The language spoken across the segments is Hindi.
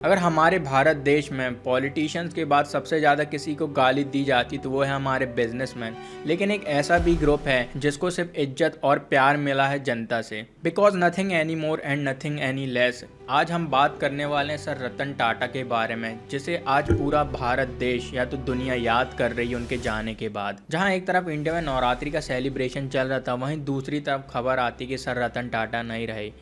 अगर हमारे भारत देश में पॉलिटिशियंस के बाद सबसे ज़्यादा किसी को गाली दी जाती तो वो है हमारे बिजनेसमैन। लेकिन एक ऐसा भी ग्रुप है जिसको सिर्फ इज्जत और प्यार मिला है जनता से। Because nothing any more and nothing any less. आज हम बात करने वाले हैं सर रतन टाटा के बारे में, जिसे आज पूरा भारत देश या तो दुनिया याद कर रही है उनके जाने के बाद। जहां एक तरफ इंडिया में नवरात्रि का सेलिब्रेशन चल रहा था, वहीं दूसरी तरफ खबर आती कि सर रतन टाटा नहीं रहे।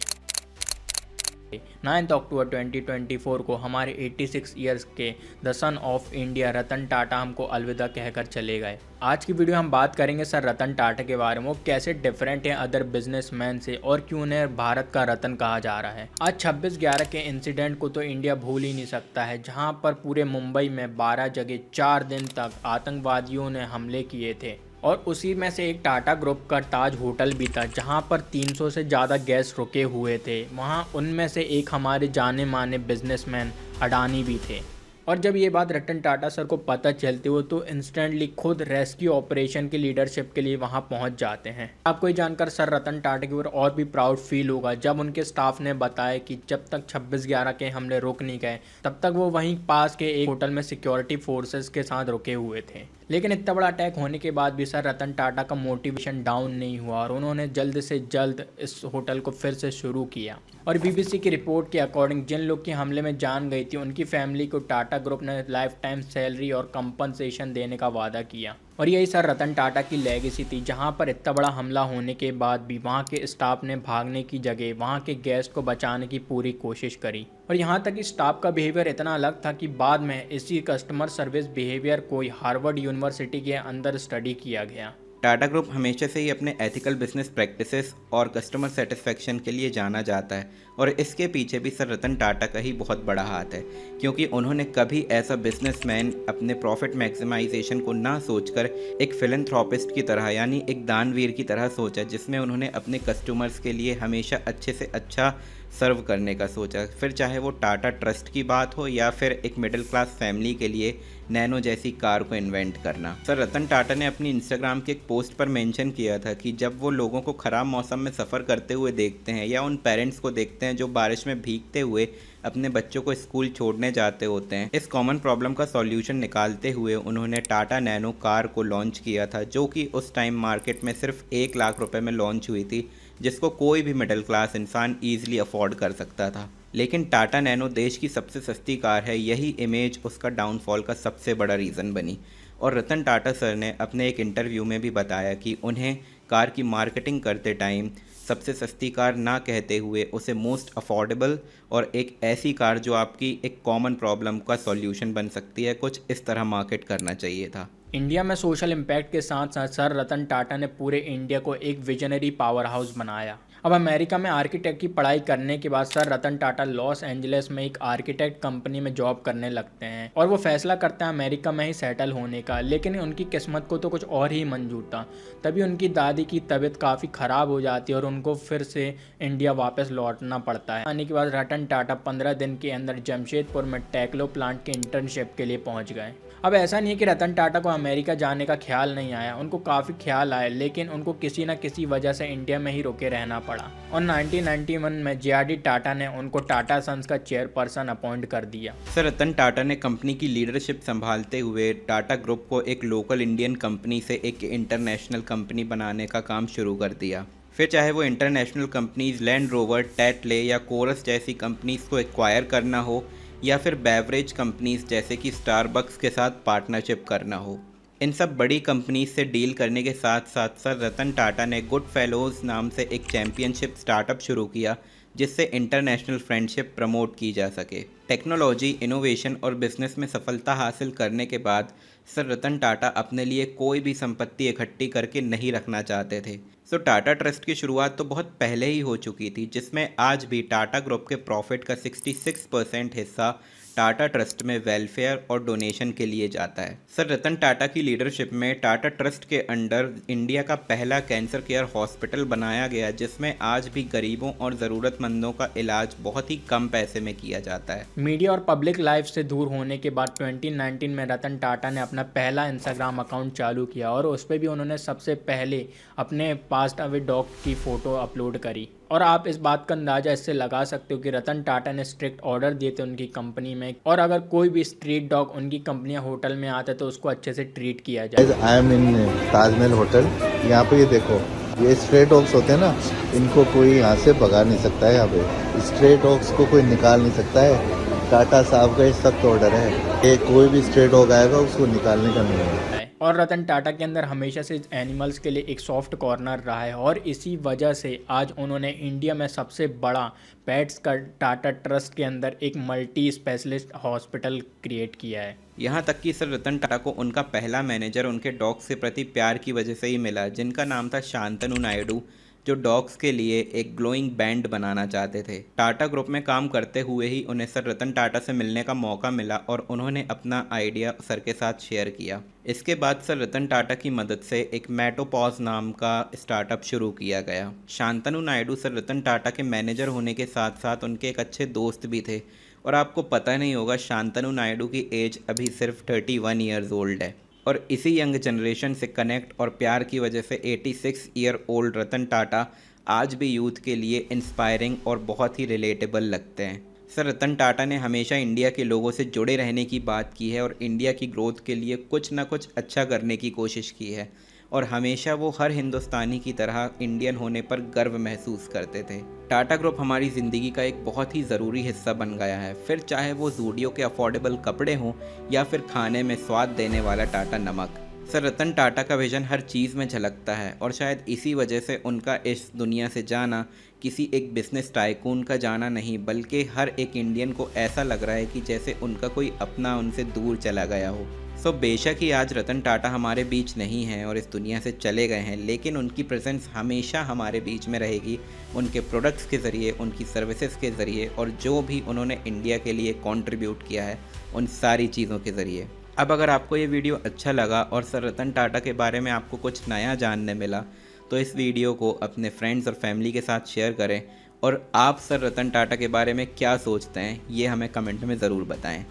9 अक्टूबर 2024 को हमारे 86 ईयर्स के the son of India Ratan Tata हमको अलविदा कहकर चले गए। आज की वीडियो हम बात करेंगे सर रतन टाटा के बारे में, वो कैसे डिफरेंट हैं अदर बिजनेसमैन से और क्यों उन्हें भारत का रतन कहा जा रहा है। आज 26/11 के इंसिडेंट को तो इंडिया भूल ही नहीं सकता है, जहां पर पूरे मुंबई में 12 जगह 4 दिन तक आतंकवादियों ने हमले किए थे। और उसी में से एक टाटा ग्रुप का ताज होटल भी था, जहां पर 300 से ज़्यादा गेस्ट रुके हुए थे। वहां उनमें से एक हमारे जाने माने बिजनेसमैन अडानी भी थे। और जब ये बात रतन टाटा सर को पता चलती हो तो इंस्टेंटली खुद रेस्क्यू ऑपरेशन की लीडरशिप के लिए वहां पहुंच जाते हैं। आपको ये जानकर सर रतन टाटा के ऊपर और भी प्राउड फील होगा जब उनके स्टाफ ने बताया कि जब तक 26/11 के हमले रुक नहीं गए तब तक वो वहीं पास के एक होटल में सिक्योरिटी फोर्सेस के साथ रुके हुए थे। लेकिन इतना बड़ा अटैक होने के बाद भी सर रतन टाटा का मोटिवेशन डाउन नहीं हुआ और उन्होंने जल्द से जल्द इस होटल को फिर से शुरू किया। और बीबीसी की रिपोर्ट के अकॉर्डिंग जिन लोग की हमले में जान गई थी उनकी फैमिली को टाटा ग्रुप ने लाइफ टाइम सैलरी और कंपनसेशन देने का वादा किया। और यही सर रतन टाटा की लेगेसी थी, जहां पर इतना बड़ा हमला होने के बाद भी वहां के स्टाफ ने भागने की जगह वहां के गेस्ट को बचाने की पूरी कोशिश करी। और यहां तक कि स्टाफ का बिहेवियर इतना अलग था कि बाद में इसी कस्टमर सर्विस बिहेवियर को हार्वर्ड यूनिवर्सिटी के अंदर स्टडी किया गया। टाटा ग्रुप हमेशा से ही अपने एथिकल बिजनेस प्रैक्टिसेस और कस्टमर सेटिस्फेक्शन के लिए जाना जाता है, और इसके पीछे भी सर रतन टाटा का ही बहुत बड़ा हाथ है, क्योंकि उन्होंने कभी ऐसा बिजनेसमैन अपने प्रॉफिट मैक्सिमाइजेशन को ना सोचकर एक फिलैंथ्रोपिस्ट की तरह यानी एक दानवीर की तरह सोचा, जिसमें उन्होंने अपने कस्टमर्स के लिए हमेशा अच्छे से अच्छा सर्व करने का सोचा। फिर चाहे वो टाटा ट्रस्ट की बात हो या फिर एक मिडिल क्लास फैमिली के लिए नैनो जैसी कार को इन्वेंट करना। सर रतन टाटा ने अपनी इंस्टाग्राम के एक पोस्ट पर मेंशन किया था कि जब वो लोगों को ख़राब मौसम में सफ़र करते हुए देखते हैं या उन पेरेंट्स को देखते हैं जो बारिश में भीगते हुए अपने बच्चों को स्कूल छोड़ने जाते होते हैं, इस कॉमन प्रॉब्लम का सॉल्यूशन निकालते हुए उन्होंने टाटा नैनो कार को लॉन्च किया था, जो कि उस टाइम मार्केट में सिर्फ 1 लाख रुपए में लॉन्च हुई थी, जिसको कोई भी मिडिल क्लास इंसान ईजिली अफोर्ड कर सकता था। लेकिन टाटा नैनो देश की सबसे सस्ती कार है, यही इमेज उसका डाउनफॉल का सबसे बड़ा रीज़न बनी। और रतन टाटा सर ने अपने एक इंटरव्यू में भी बताया कि उन्हें कार की मार्केटिंग करते टाइम सबसे सस्ती कार ना कहते हुए उसे मोस्ट अफोर्डेबल और एक ऐसी कार जो आपकी एक कॉमन प्रॉब्लम का सॉल्यूशन बन सकती है, कुछ इस तरह मार्केट करना चाहिए था। इंडिया में सोशल इम्पैक्ट के साथ साथ सर रतन टाटा ने पूरे इंडिया को एक विजनरी पावर हाउस बनाया। अब अमेरिका में आर्किटेक्ट की पढ़ाई करने के बाद sir Ratan Tata Los Angeles में एक आर्किटेक्ट कंपनी में जॉब करने लगते हैं और वो फैसला करते हैं अमेरिका में ही सेटल होने का। लेकिन उनकी किस्मत को तो कुछ और ही मंजूर था। तभी उनकी दादी की तबीयत काफ़ी ख़राब हो जाती है और उनको फिर से इंडिया वापस लौटना पड़ता है। आने के बाद रतन टाटा 15 दिन के अंदर जमशेदपुर में टेक्नो प्लांट के इंटर्नशिप के लिए पहुँच गए। अब ऐसा नहीं है कि रतन टाटा को अमेरिका जाने का ख्याल नहीं आया, उनको काफ़ी ख्याल आया, लेकिन उनको किसी न किसी वजह से इंडिया में ही रुके रहना पड़ा। और 1991 में जे.आर.डी. टाटा ने उनको टाटा सन्स का चेयरपर्सन अपॉइंट कर दिया। सर रतन टाटा ने कंपनी की लीडरशिप संभालते हुए टाटा ग्रुप को एक लोकल इंडियन कंपनी से एक इंटरनेशनल कंपनी बनाने का काम शुरू कर दिया। फिर चाहे वो international companies land rover, Tetley या कोरस जैसी कंपनीज को एक्वायर करना हो या फिर बेवरेज कंपनीज जैसे कि स्टारबक्स के साथ पार्टनरशिप करना हो, इन सब बड़ी कंपनीज से डील करने के साथ साथ सर रतन टाटा ने गुड फेलोज़ नाम से एक चैम्पियनशिप स्टार्टअप शुरू किया, जिससे इंटरनेशनल फ्रेंडशिप प्रमोट की जा सके। टेक्नोलॉजी, इनोवेशन और बिजनेस में सफलता हासिल करने के बाद सर रतन टाटा अपने लिए कोई भी संपत्ति इकट्ठी करके नहीं रखना चाहते थे। सो टाटा ट्रस्ट की शुरुआत तो बहुत पहले ही हो चुकी थी, जिसमें आज भी टाटा ग्रुप के प्रॉफिट का 66% हिस्सा टाटा ट्रस्ट में वेलफेयर और डोनेशन के लिए जाता है। सर रतन टाटा की लीडरशिप में टाटा ट्रस्ट के अंडर इंडिया का पहला कैंसर केयर हॉस्पिटल बनाया गया, जिसमें आज भी गरीबों और ज़रूरतमंदों का इलाज बहुत ही कम पैसे में किया जाता है। मीडिया और पब्लिक लाइफ से दूर होने के बाद 2019 में रतन टाटा ने अपना पहला इंस्टाग्राम अकाउंट चालू किया और उस पर भी उन्होंने सबसे पहले अपने पास्ट अवे डॉग की फ़ोटो अपलोड करी। और आप इस बात का अंदाज़ा इससे लगा सकते हो कि रतन टाटा ने स्ट्रिक्ट ऑर्डर दिए थे उनकी कंपनी में, और अगर कोई भी स्ट्रीट डॉग उनकी कंपनी या होटल में आता है तो उसको अच्छे से ट्रीट किया जाए। I am in Taj Mahal hotel. यहाँ पे ये देखो, ये स्ट्रे डॉग्स होते हैं ना, इनको कोई यहाँ से भगा नहीं सकता है। यहाँ पे स्ट्रे डॉग्स को कोई निकाल नहीं सकता है। टाटा साहब का ये सख्त ऑर्डर है कि कोई भी स्ट्रे डॉग आएगा उसको निकालने का नहीं है। और रतन टाटा के अंदर हमेशा से एनिमल्स के लिए एक सॉफ्ट कॉर्नर रहा है, और इसी वजह से आज उन्होंने इंडिया में सबसे बड़ा पेट्स का टाटा ट्रस्ट के अंदर एक मल्टी स्पेशलिस्ट हॉस्पिटल क्रिएट किया है। यहाँ तक कि सर रतन टाटा को उनका पहला मैनेजर उनके डॉग्स के प्रति प्यार की वजह से ही मिला, जिनका नाम था शांतनु नायडू, जो डॉग्स के लिए एक ग्लोइंग बैंड बनाना चाहते थे। टाटा ग्रुप में काम करते हुए ही उन्हें सर रतन टाटा से मिलने का मौका मिला और उन्होंने अपना आइडिया सर के साथ शेयर किया। इसके बाद सर रतन टाटा की मदद से एक मेटोपॉज नाम का स्टार्टअप शुरू किया गया। शांतनु नायडू सर रतन टाटा के मैनेजर होने के साथ साथ उनके एक अच्छे दोस्त भी थे, और आपको पता नहीं होगा शांतनु नायडू की एज अभी सिर्फ 31 ईयर्स ओल्ड है। और इसी यंग जनरेशन से कनेक्ट और प्यार की वजह से 86 ईयर ओल्ड रतन टाटा आज भी यूथ के लिए इंस्पायरिंग और बहुत ही रिलेटेबल लगते हैं। सर रतन टाटा ने हमेशा इंडिया के लोगों से जुड़े रहने की बात की है और इंडिया की ग्रोथ के लिए कुछ ना कुछ अच्छा करने की कोशिश की है, और हमेशा वो हर हिंदुस्तानी की तरह इंडियन होने पर गर्व महसूस करते थे। टाटा ग्रुप हमारी ज़िंदगी का एक बहुत ही ज़रूरी हिस्सा बन गया है, फिर चाहे वो ज़ूडियो के अफोर्डेबल कपड़े हों या फिर खाने में स्वाद देने वाला टाटा नमक। सर रतन टाटा का विजन हर चीज़ में झलकता है, और शायद इसी वजह से उनका इस दुनिया से जाना किसी एक बिजनेस टाइकून का जाना नहीं, बल्कि हर एक इंडियन को ऐसा लग रहा है कि जैसे उनका कोई अपना उनसे दूर चला गया हो। सो बेशक ही आज रतन टाटा हमारे बीच नहीं हैं और इस दुनिया से चले गए हैं, लेकिन उनकी प्रेजेंस हमेशा हमारे बीच में रहेगी, उनके प्रोडक्ट्स के ज़रिए, उनकी सर्विसेज के ज़रिए, और जो भी उन्होंने इंडिया के लिए कंट्रीब्यूट किया है उन सारी चीज़ों के ज़रिए। अब अगर आपको ये वीडियो अच्छा लगा और सर रतन टाटा के बारे में आपको कुछ नया जानने मिला, तो इस वीडियो को अपने फ्रेंड्स और फैमिली के साथ शेयर करें, और आप सर रतन टाटा के बारे में क्या सोचते हैं ये हमें कमेंट में ज़रूर बताएं।